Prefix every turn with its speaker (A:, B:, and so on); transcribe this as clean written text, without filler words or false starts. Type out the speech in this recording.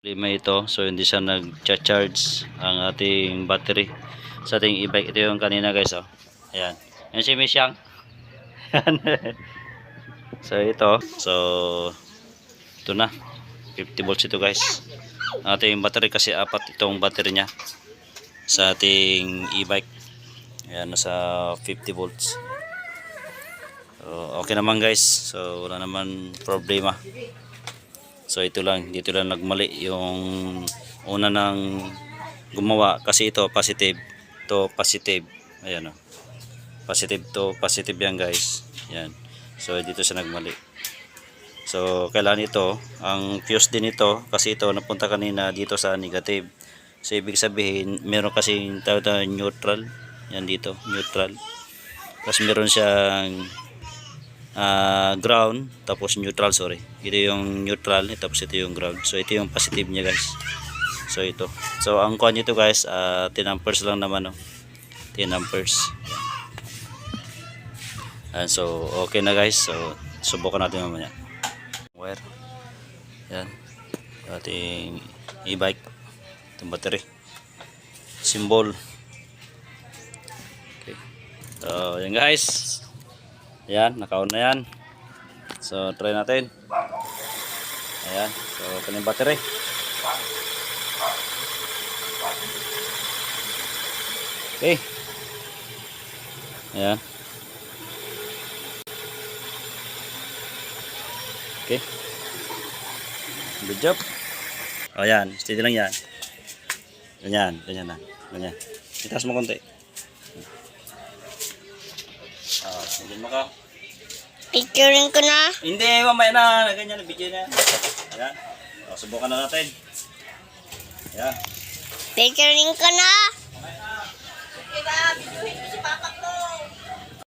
A: Lima ito, so hindi siya nag-charge ang ating battery sa ating e-bike. Ito yung kanina guys, oh. Ayan. Yan si Misyang. So ito na. 50 volts ito guys. Ang ating battery kasi apat itong battery niya sa ating e-bike. Ayan, nasa 50 volts. So, okay naman guys. So wala naman problema. So ito lang, dito lang nagmali yung una ng gumawa kasi ito positive, to positive. Ayan, oh. Positive to positive yan guys. Yan. So dito siya nagmali. So kailangan ito, ang fuse din ito kasi ito napunta kanina dito sa negative. So ibig sabihin meron kasi tawag na neutral. Yan dito, neutral. Tapos meron siyang ground, tapos neutral, sorry. Ito yung neutral, tapos ito yung ground. So ito yung positive niya guys. So ito. So ang kuha nito guys, 10 amperes lang naman, oh. 10 amperes. And so okay na guys. So subukan natin mamaya. Wire. Yan. Ating e-bike. Itong battery. Symbol. Okay. So yan guys. Ayan, naka-on na yan. So, try natin. Ayan. So, ito yung battery. Okay. Ayan. Okay. Good job. O, ayan. Steady lang yan. Ganyan. Ganyan lang. Ganyan. Itaas mo konti. Steady mo ka.
B: Picturing ko na.
A: Hindi, mamaya na. Ganyan, video na. Ayan. O, subukan na natin. Ayan.
B: Picturing ko na.